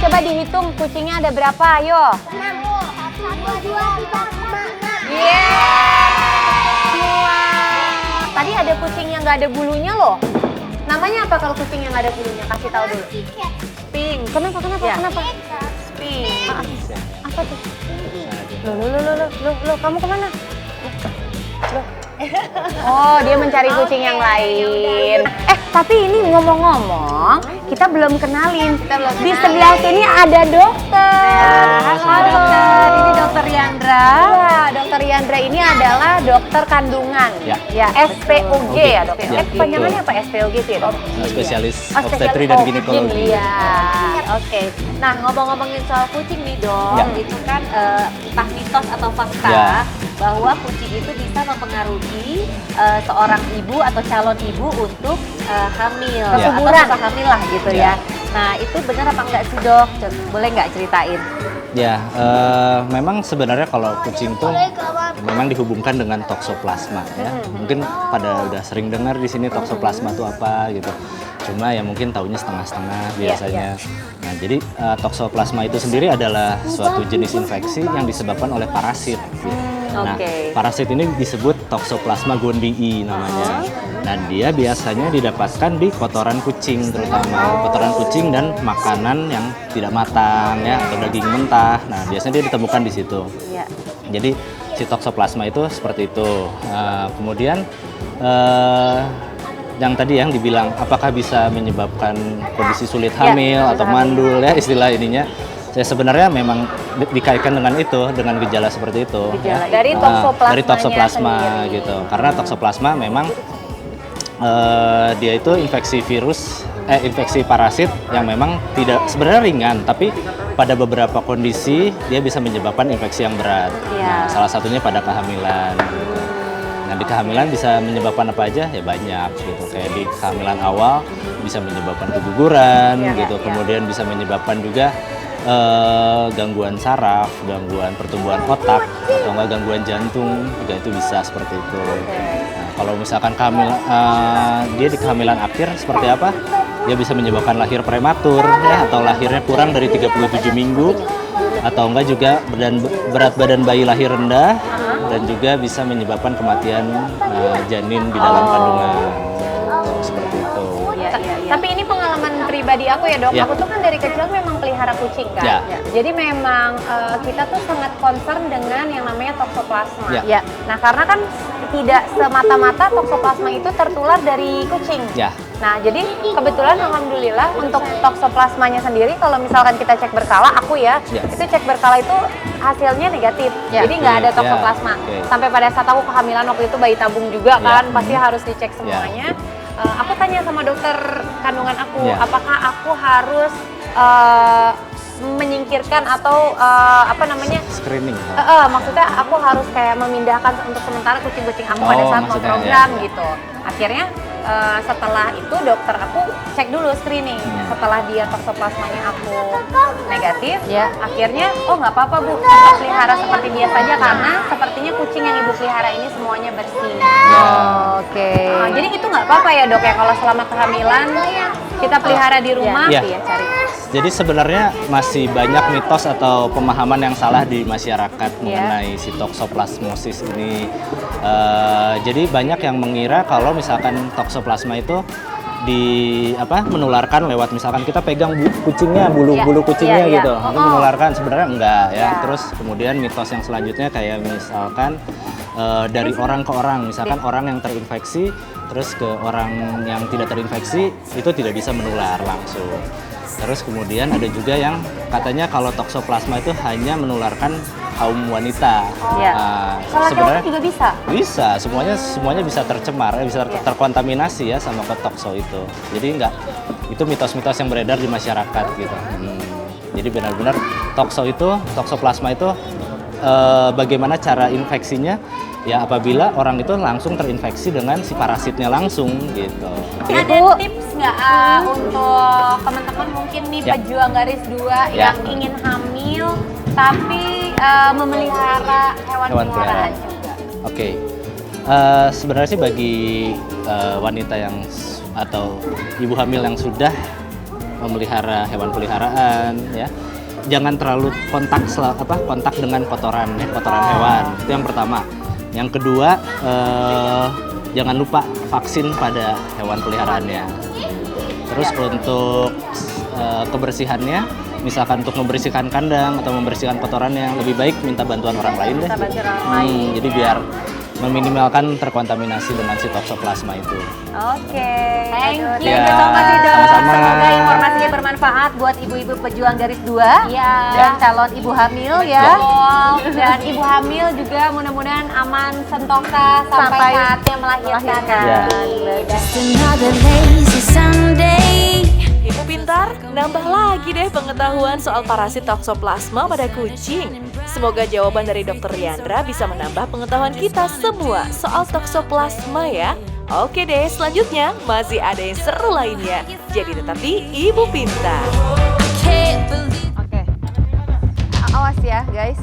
coba dihitung kucingnya ada berapa, ayo. 6. 1, 2, 3, 4, 5. Semua. Tadi ada kucing yang nggak ada bulunya loh. Namanya apa kalau kucing yang nggak ada bulunya? Kasih tahu dulu. Pink. Kenapa? Ya. Kenapa? Pink. Apa tuh? Loh, kamu kemana? Loh. Oh, dia mencari kucing yang lain. Tapi ini ngomong-ngomong, kita belum kenalin. Di sebelah sini ada dokter. Halo dokter, ini dokter Yandra. Iya, dokter Yandra ini adalah dokter kandungan. Ya, SPOG ya dok. Kepanjangannya apa SPOG sih dok? Spesialis obstetri dan ginekologi. Iya, Oke. Nah, ngomong-ngomongin soal kucing nih dok, Ya. itu kan entah mitos atau fakta Ya. bahwa kucing itu bisa mempengaruhi seorang ibu atau calon ibu untuk hamil Kesuburan. atau hamil lah gitu Ya. ya. Nah, itu benar apa enggak sih dok? Boleh nggak ceritain? Ya, memang sebenarnya kalau kucing tuh memang dihubungkan dengan toksoplasma ya. Mungkin pada udah sering dengar di sini toksoplasma itu apa gitu. Cuma ya mungkin taunya setengah-setengah biasanya. Nah, jadi toksoplasma itu sendiri adalah suatu jenis infeksi yang disebabkan oleh parasit. Gitu. Nah, parasit ini disebut Toxoplasma gondii namanya. Nah, dia biasanya didapatkan di kotoran kucing, terutama kotoran kucing dan makanan yang tidak matang ya atau daging mentah. Nah, biasanya dia ditemukan di situ. Jadi si Toxoplasma itu seperti itu. Kemudian yang tadi yang dibilang apakah bisa menyebabkan kondisi sulit hamil atau mandul ya istilah ininya. Saya sebenarnya memang dikaitkan dengan itu, dengan gejala seperti itu. Gejala dari toksoplasma gitu. Karena toksoplasma memang dia itu infeksi virus, infeksi parasit yang memang tidak sebenarnya ringan, tapi pada beberapa kondisi dia bisa menyebabkan infeksi yang berat. Nah, salah satunya pada kehamilan. Nah, di kehamilan bisa menyebabkan apa aja? Ya banyak gitu. Kayak di kehamilan awal bisa menyebabkan keguguran gitu. Kemudian bisa menyebabkan juga gangguan saraf, gangguan pertumbuhan otak, atau enggak gangguan jantung juga itu bisa seperti itu. Nah, kalau misalkan dia di kehamilan akhir seperti apa? Dia bisa menyebabkan lahir prematur ya, atau lahirnya kurang dari 37 minggu, atau enggak juga berat badan bayi lahir rendah, dan juga bisa menyebabkan kematian janin di dalam kandungan. Seperti itu. Tapi ini pengalaman pribadi aku ya dok, aku tuh kan dari kecil memang pelihara kucing kan. Jadi memang kita tuh sangat concern dengan yang namanya toksoplasma. Nah karena kan tidak semata-mata toksoplasma itu tertular dari kucing. Nah jadi kebetulan alhamdulillah untuk toksoplasmanya sendiri kalau misalkan kita cek berkala, aku itu cek berkala itu hasilnya negatif. Jadi nggak ada toksoplasma. Sampai pada saat aku kehamilan waktu itu bayi tabung juga kan, pasti harus dicek semuanya. Aku tanya sama dokter kandungan aku, apakah aku harus menyingkirkan atau screening. Maksudnya aku harus kayak memindahkan untuk sementara kucing-kucing aku pada saat mau program gitu. Akhirnya setelah itu dokter aku cek dulu screening. Setelah dia toksoplasmanya aku negatif, akhirnya nggak apa-apa Bu, kita pelihara seperti biasa aja karena sepertinya kucing yang ibu pelihara ini semuanya bersih. Jadi itu nggak apa-apa ya dok ya kalau selama kehamilan kita pelihara di rumah cari. Jadi sebenarnya masih banyak mitos atau pemahaman yang salah di masyarakat mengenai si toksoplasmosis ini. Jadi banyak yang mengira kalau misalkan toksoplasma itu menularkan lewat misalkan kita pegang kucingnya, bulu kucingnya gitu. Itu menularkan, sebenarnya enggak ya. Terus kemudian mitos yang selanjutnya kayak misalkan dari orang ke orang, misalkan orang yang terinfeksi terus ke orang yang tidak terinfeksi itu tidak bisa menular langsung. Terus kemudian ada juga yang katanya kalau toksoplasma itu hanya menularkan kaum wanita. Kalau cowok juga bisa? Bisa, semuanya bisa tercemar, bisa terkontaminasi ya sama tokso itu. Jadi itu mitos-mitos yang beredar di masyarakat gitu. Jadi benar-benar toksoplasma itu bagaimana cara infeksinya? Ya apabila orang itu langsung terinfeksi dengan si parasitnya langsung gitu. Ada tips nggak untuk teman-teman mungkin nih pejuang garis 2 yang ingin hamil tapi memelihara hewan peliharaan juga? Sebenarnya sih bagi wanita yang atau ibu hamil yang sudah memelihara hewan peliharaan ya, jangan terlalu kontak dengan kotoran hewan. Itu yang pertama. Yang kedua, jangan lupa vaksin pada hewan peliharaannya. Terus untuk kebersihannya, misalkan untuk membersihkan kandang atau membersihkan kotorannya, lebih baik minta bantuan orang lain deh. Jadi biar meminimalkan terkontaminasi dengan si toksoplasma itu. Oke. Thank you. Thank you so much, Dok. Sama-sama. Semoga informasinya bermanfaat buat ibu-ibu pejuang garis 2 dan calon ibu hamil ya. Betul. Dan ibu hamil juga mudah-mudahan aman sentosa sampai saatnya melahirkan. Ya. Another lazy Sunday. Ibu pintar, nambah lagi deh pengetahuan soal parasit toksoplasma pada kucing. Semoga jawaban dari Dr. Riandra bisa menambah pengetahuan kita semua soal toksoplasma ya. Oke deh, selanjutnya masih ada yang seru lainnya. Jadi tetap di Ibu Pintar. Oke. Awas ya guys.